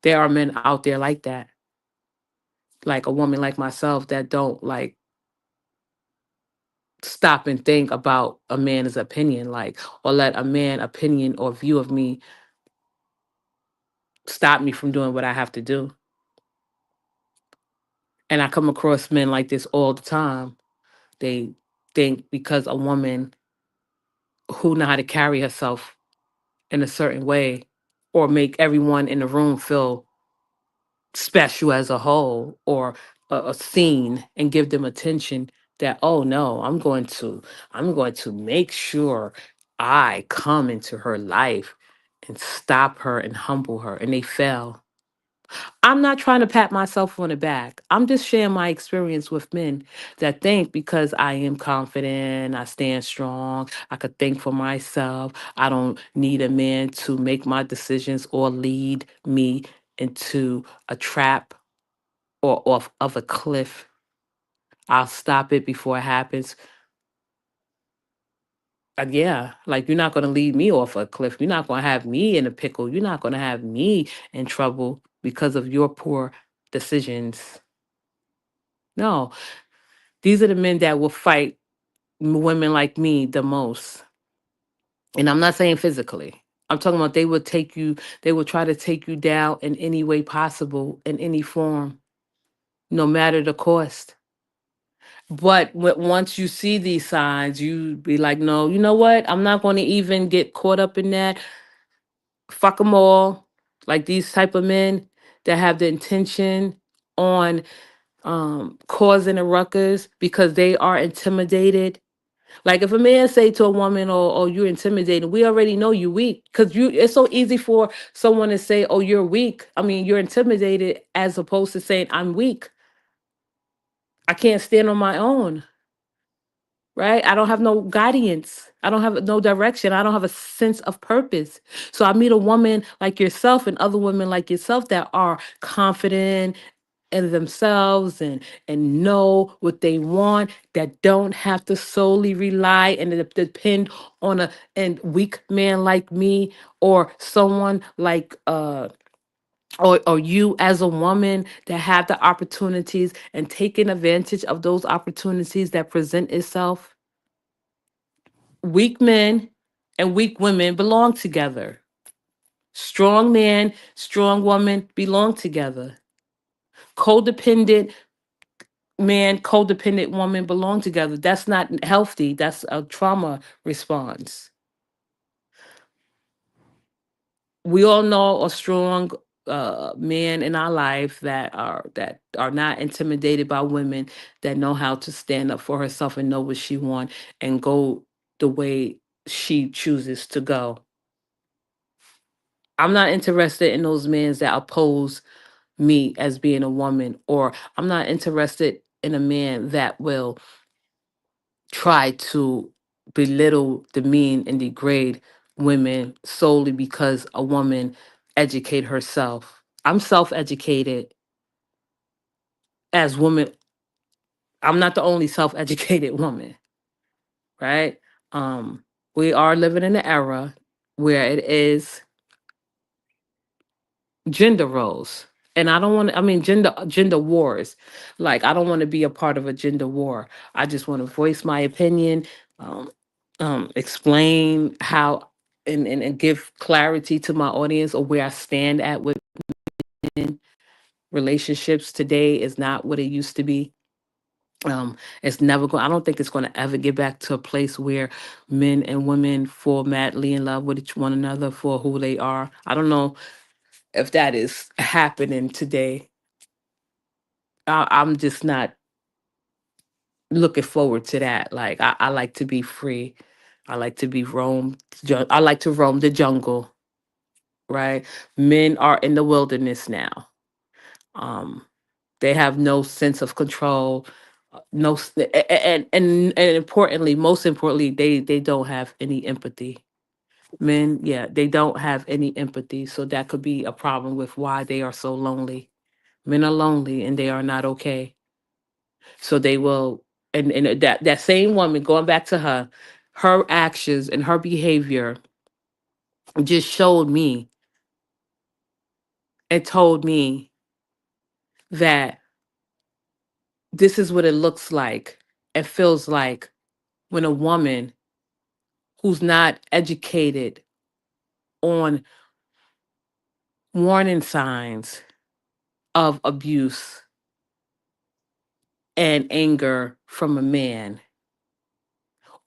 There are men out there like that, like a woman like myself that don't like stop and think about a man's opinion, like, or let a man opinion or view of me stop me from doing what I have to do. And I come across men like this all the time. They think because a woman who know how to carry herself in a certain way or make everyone in the room feel special as a whole or a scene and give them attention, that oh no, I'm going to make sure I come into her life and stop her and humble her, and they fail. I'm not trying to pat myself on the back. I'm just sharing my experience with men that think because I am confident, I stand strong, I could think for myself, I don't need a man to make my decisions or lead me into a trap or off of a cliff. I'll stop it before it happens. Yeah, like you're not going to lead me off a cliff. You're not going to have me in a pickle. You're not going to have me in trouble because of your poor decisions. No, these are the men that will fight women like me the most. And I'm not saying physically. I'm talking about they would try to take you down in any way possible, in any form, no matter the cost. But once you see these signs, you be like, no, you know what? I'm not going to even get caught up in that. Fuck them all. Like these type of men that have the intention on causing a ruckus because they are intimidated. Like if a man say to a woman, "Oh, you're intimidating," we already know you weak because you. It's so easy for someone to say, "Oh, you're weak." I mean, you're intimidated as opposed to saying, "I'm weak. I can't stand on my own." Right? I don't have no guidance. I don't have no direction. I don't have a sense of purpose. So I meet a woman like yourself and other women like yourself that are confident in themselves and know what they want, that don't have to solely rely and depend on a and weak man like me or someone like or you as a woman that have the opportunities and taking advantage of those opportunities that present itself. Weak men and weak women belong together. Strong man, strong woman belong together. Codependent man, codependent woman belong together. That's not healthy. That's a trauma response. We all know a strong men in our life that are not intimidated by women, that know how to stand up for herself and know what she wants and go the way she chooses to go. I'm not interested in those men that oppose me as being a woman, or I'm not interested in a man that will try to belittle, demean, and degrade women solely because a woman educate herself. I'm self-educated as woman. I'm not the only self-educated woman, right? Um, we are living in an era where it is gender roles. And I don't want to, I mean, gender wars. Like, I don't want to be a part of a gender war. I just want to voice my opinion, um, explain how and give clarity to my audience or where I stand at with men. Relationships today is not what it used to be. It's never going. I don't think it's going to ever get back to a place where men and women fall madly in love with one another for who they are. I don't know if that is happening today. I'm just not looking forward to that. Like I like to be free. I like to be roam. I like to roam the jungle. Right? Men are in the wilderness now. Um, they have no sense of control. No, and importantly, most importantly, they don't have any empathy. Men, yeah, they don't have any empathy. So that could be a problem with why they are so lonely. Men are lonely and they are not okay. So they will, and that same woman, going back to her, her actions and her behavior just showed me and told me that this is what it looks like and feels like when a woman who's not educated on warning signs of abuse and anger from a man,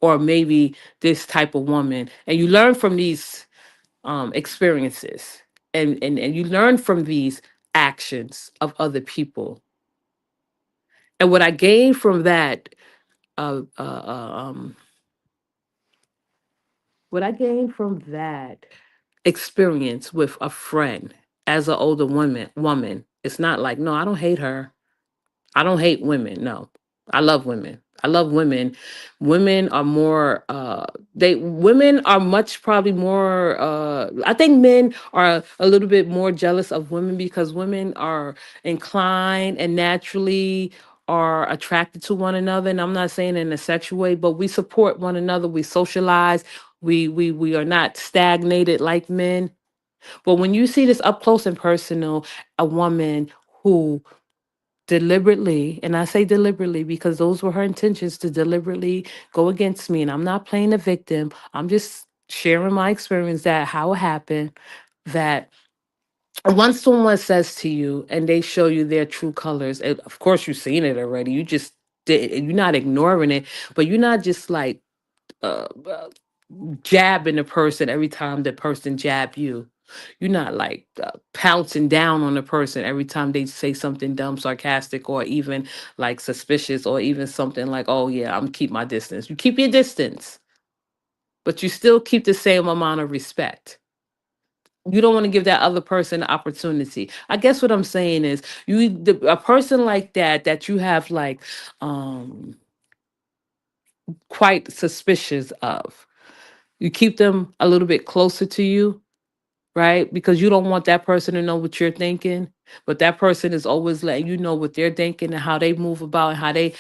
or maybe this type of woman, and you learn from these experiences, and you learn from these actions of other people. And what I gained from that, uh, uh, uh, um, what I gained from that experience with a friend as an older woman, it's not like, no, I don't hate her. I don't hate women. No, I love women. I love women. Women are more. They women are much probably more. I think men are a little bit more jealous of women because women are inclined and naturally are attracted to one another. And I'm not saying in a sexual way, but we support one another. We socialize. We are not stagnated like men. But when you see this up close and personal, a woman who deliberately, and I say deliberately because those were her intentions, to deliberately go against me, and I'm not playing a victim, I'm just sharing my experience, that how it happened, that once someone says to you and they show you their true colors, and of course you've seen it already, you just you're not ignoring it, but you're not just like uh, jabbing the person every time the person jab you. You're not like pouncing down on the person every time they say something dumb, sarcastic, or even like suspicious, or even something like, "Oh yeah, I'm keep my distance." You keep your distance, but you still keep the same amount of respect. You don't want to give that other person the opportunity. I guess what I'm saying is, a person like that that you have like um quite suspicious of. You keep them a little bit closer to you, right? Because you don't want that person to know what you're thinking, but that person is always letting you know what they're thinking and how they move about and how they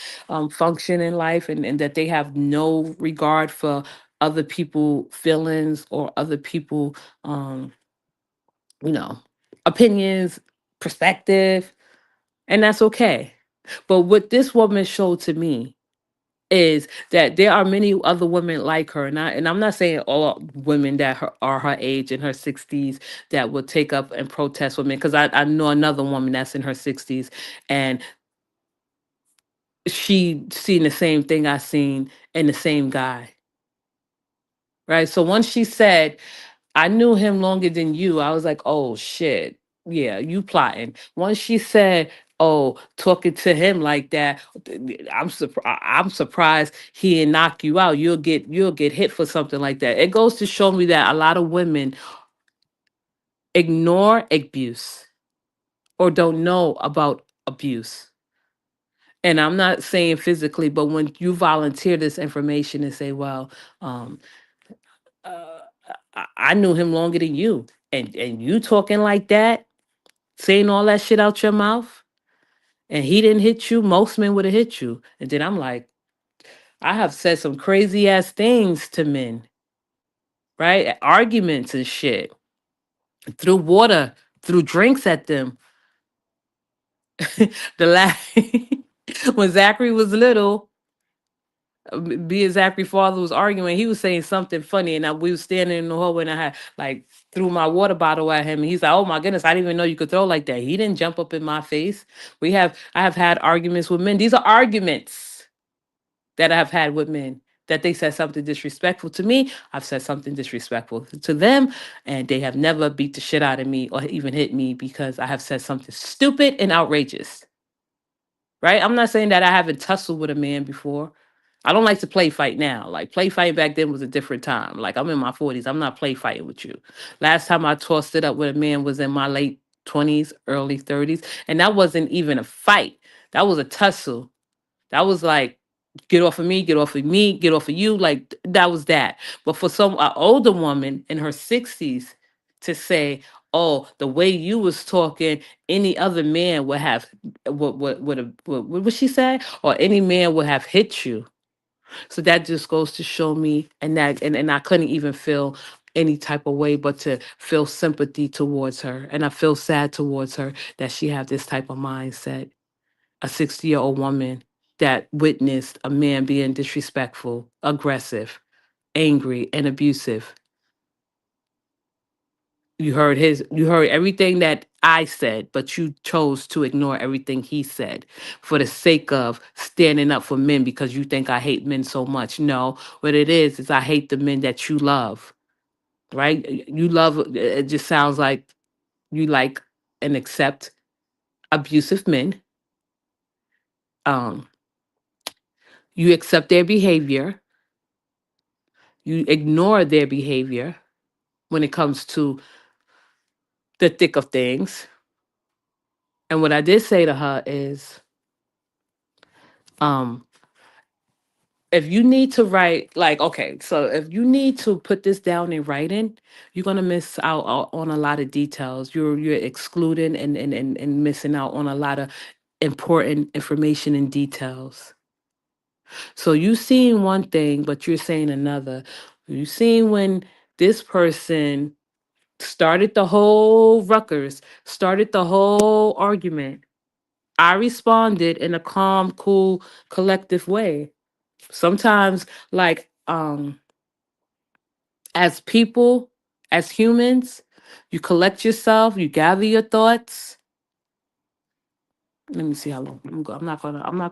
function in life, and that they have no regard for other people' feelings or other people, um, you know, opinions, perspective, and that's okay. But what this woman showed to me is that there are many other women like her, and I'm not saying all women that are her age in her 60s that will take up and protest women, because I know another woman that's in her 60s, and she seen the same thing I seen in the same guy, right? So once she said, I knew him longer than you, I was like, oh shit. Yeah, you plotting. Once she said, "Oh, talking to him like that, I'm surprised he didn't knock you out. You'll get hit for something like that." It goes to show me that a lot of women ignore abuse or don't know about abuse. And I'm not saying physically, but when you volunteer this information and say, "Well, um, uh, I knew him longer than you," and you talking like that, saying all that shit out your mouth, and he didn't hit you, most men would have hit you. And then I'm like, I have said some crazy ass things to men, right? Arguments and shit. Threw water, threw drinks at them. The last when Zachary was little, me and Zachary's father was arguing. He was saying something funny, and we was standing in the hallway, and I had like threw my water bottle at him, and he's like, "Oh my goodness, I didn't even know you could throw like that." He didn't jump up in my face. I have had arguments with men. These are arguments that I've had with men, that they said something disrespectful to me. I've said something disrespectful to them, and they have never beat the shit out of me or even hit me because I have said something stupid and outrageous. Right? I'm not saying that I haven't tussled with a man before. I don't like to play fight now. Like play fight back then was a different time. Like I'm in my 40s. I'm not play fighting with you. Last time I tossed it up with a man was in my late 20s, early 30s. And that wasn't even a fight. That was a tussle. That was like, get off of me, get off of me, get off of you. Like that was that. But for some older woman in her 60s to say, "Oh, the way you was talking, any other man would have what would she say? Or any man would have hit you." So that just goes to show me, and I couldn't even feel any type of way but to feel sympathy towards her. And I feel sad towards her that she have this type of mindset. A 60-year-old woman that witnessed a man being disrespectful, aggressive, angry, and abusive. You heard everything that I said, but you chose to ignore everything he said for the sake of standing up for men because you think I hate men so much. No, what it is I hate the men that you love, right? You love, it just sounds like you like and accept abusive men. Um, you accept their behavior, you ignore their behavior when it comes to the thick of things. And what I did say to her is, um, if you need to write, like, okay, so if you need to put this down in writing, you're gonna miss out on a lot of details. You're excluding and missing out on a lot of important information and details. So you seeing one thing, but you're saying another. You seen when this person started the whole ruckus, started the whole argument. I responded in a calm, cool, collective way. Sometimes, like, as people, as humans, you collect yourself, you gather your thoughts. Let me see how long. I'm not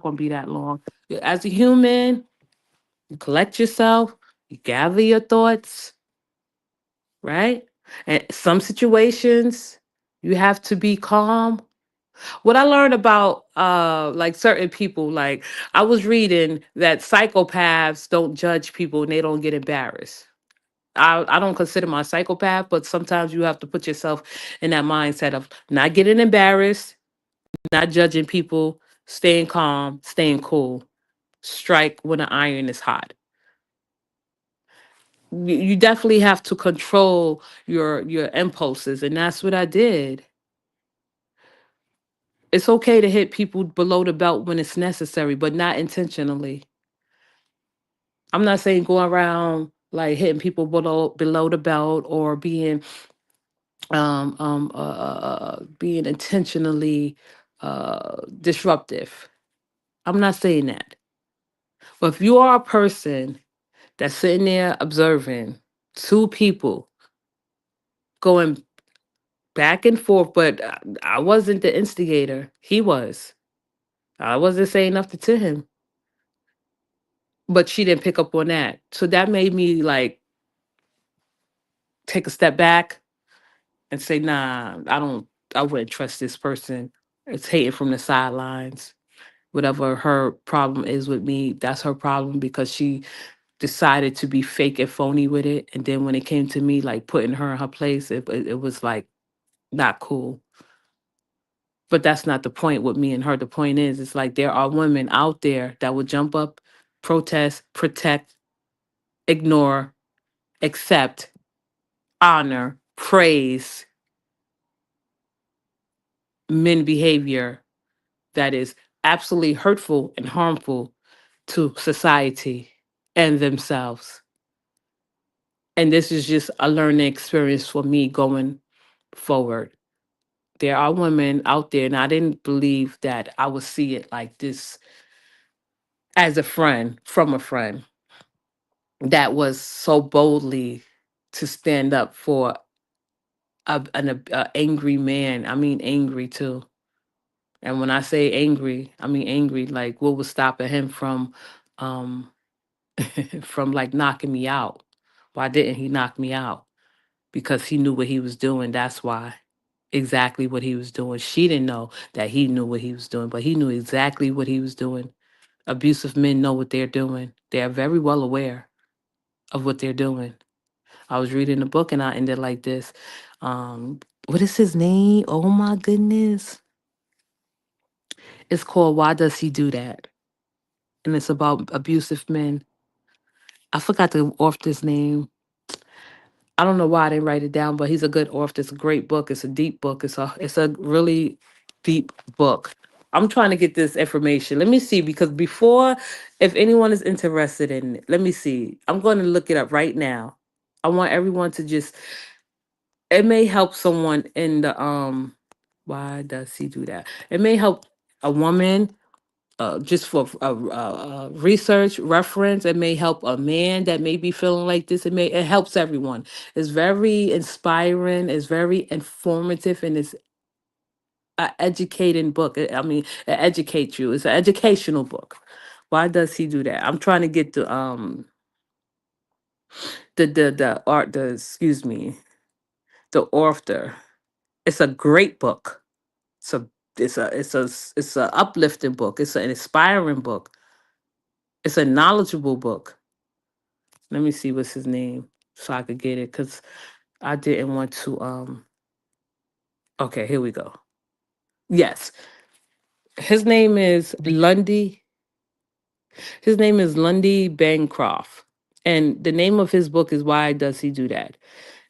gonna be that long. As a human, you collect yourself, you gather your thoughts, right? And some situations you have to be calm. What I learned about like certain people, like I was reading that psychopaths don't judge people and they don't get embarrassed. I don't consider my psychopath, but sometimes you have to put yourself in that mindset of not getting embarrassed, not judging people, staying calm, staying cool. Strike when the iron is hot. You definitely have to control your impulses, and that's what I did. It's okay to hit people below the belt when it's necessary, but not intentionally. I'm not saying go around like hitting people below the belt or being intentionally disruptive. I'm not saying that. But if you are a person that's sitting there observing two people going back and forth, but I wasn't the instigator. He was. I wasn't saying nothing to him, but she didn't pick up on that. So that made me like take a step back and say, nah, I wouldn't trust this person. It's hating from the sidelines. Whatever her problem is with me, that's her problem because she decided to be fake and phony with it. And then when it came to me, like putting her in her place, it was like not cool. But that's not the point with me and her. The point is, it's like there are women out there that will jump up, protest, protect, ignore, accept, honor, praise men behavior that is absolutely hurtful and harmful to society and themselves. And this is just a learning experience for me going forward. There are women out there, and I didn't believe that I would see it like this as a friend, from a friend, that was so boldly to stand up for a angry man. I mean, angry too. And when I say angry, I mean angry. Like, what was stopping him um, from like knocking me out? Why didn't he knock me out? Because he knew what he was doing. That's why. Exactly what he was doing. She didn't know that he knew what he was doing, but he knew exactly what he was doing. Abusive men know what they're doing. They are very well aware of what they're doing. I was reading a book and I ended like this. What is his name? Oh my goodness. It's called Why Does He Do That? And it's about abusive men. I forgot the author's name. I don't know why I didn't write it down, but he's a good author. It's a great book. It's a deep book. It's a really deep book. I'm trying to get this information. Let me see, because before, if anyone is interested in it, let me see. I'm going to look it up right now. I want everyone to just, it may help someone in the why does he do that? It may help a woman, just for research reference. It may help a man that may be feeling like this. It helps everyone. It's very inspiring. It's very informative, and it's a educating book. I mean, it educates you. It's an educational book. Why does he do that? I'm trying to get the art the excuse me the author. It's a great book. It's a it's a uplifting book. It's an inspiring book. It's a knowledgeable book. Let me see what's his name so I could get it, because I didn't want to. Okay, here we go. Yes, his name is Lundy. His name is Lundy Bancroft, and the name of his book is Why Does He Do That?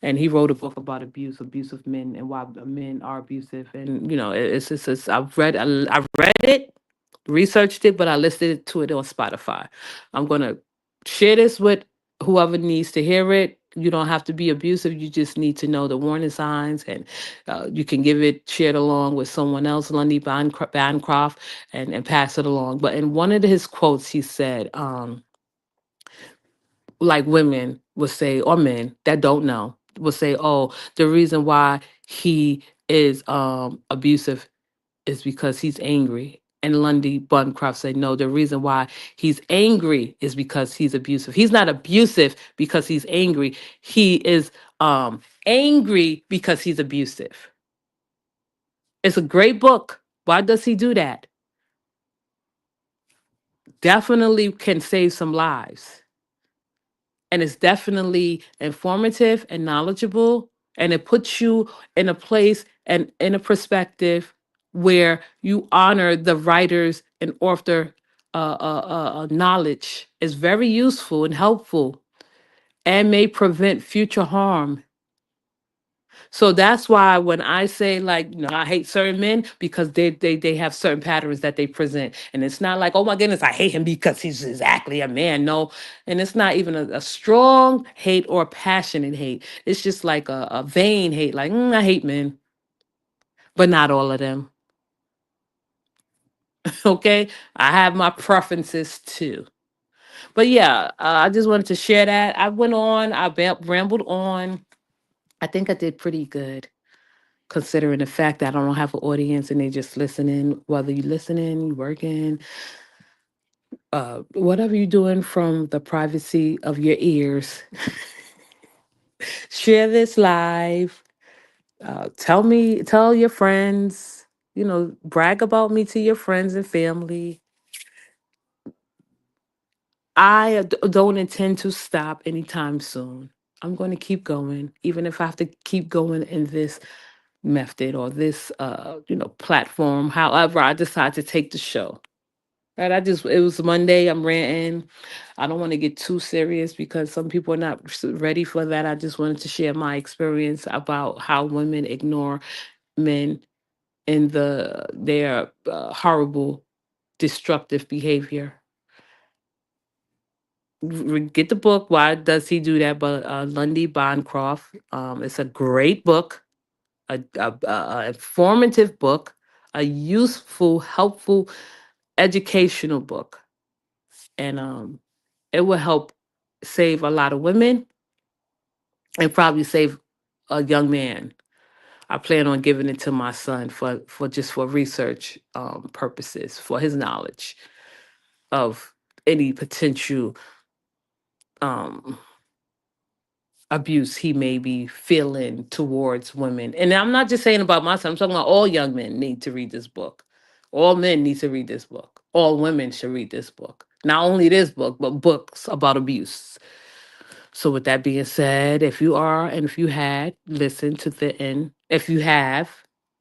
And he wrote a book about abusive men, and why men are abusive. And it's I read it, researched it, but I listed to it on Spotify. I'm gonna share this with whoever needs to hear it. You don't have to be abusive. You just need to know the warning signs, and you can give it shared along with someone else, Lundy Bancroft, and pass it along. But in one of his quotes, he said, like women would say, or men that don't know would say, oh, the reason why he is abusive is because he's angry. And Lundy Buncroft said, no, the reason why he's angry is because he's abusive. He's not abusive because he's angry. He is angry because he's abusive. It's a great book. Why does he do that? Definitely can save some lives. And it's definitely informative and knowledgeable, and it puts you in a place and in a perspective where you honor the writers and author knowledge. Is very useful and helpful, and may prevent future harm. So that's why when I say, like, I hate certain men because they have certain patterns that they present. And it's not like, oh my goodness, I hate him because he's exactly a man. No. And it's not even a strong hate or passionate hate. It's just like a vain hate, like, I hate men, but not all of them. Okay. I have my preferences too. But yeah, I just wanted to share that. I went on, rambled on. I think I did pretty good, considering the fact that I don't have an audience and they just listening, whether you listening, you working, whatever you're doing from the privacy of your ears. Share this live. Tell your friends, brag about me to your friends and family. I don't intend to stop anytime soon. I'm going to keep going, even if I have to keep going in this method or this platform, however I decide to take the show. Right, it was Monday. I'm ranting. I don't want to get too serious because some people are not ready for that. I just wanted to share my experience about how women ignore men in their horrible, destructive behavior. Get the book. Why does he do that? But Lundy Bancroft. It's a great book, a informative book, a useful, helpful, educational book, and it will help save a lot of women and probably save a young man. I plan on giving it to my son for just for research purposes, for his knowledge of any potential um, abuse he may be feeling towards women. And I'm not just saying about my son. I'm talking about all young men need to read this book. All men need to read this book. All women should read this book. Not only this book, but books about abuse. So, with that being said, if you are and if you had listened to the end, if you have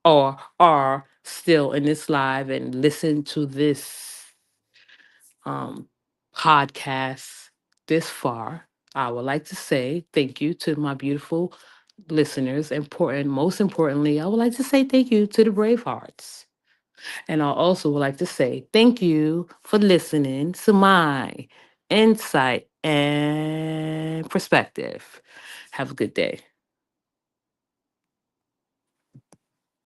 or are still in this live and listen to this um, podcast this far, I would like to say thank you to my beautiful listeners. Most importantly, I would like to say thank you to the Bravehearts. And I also would like to say thank you for listening to my insight and perspective. Have a good day.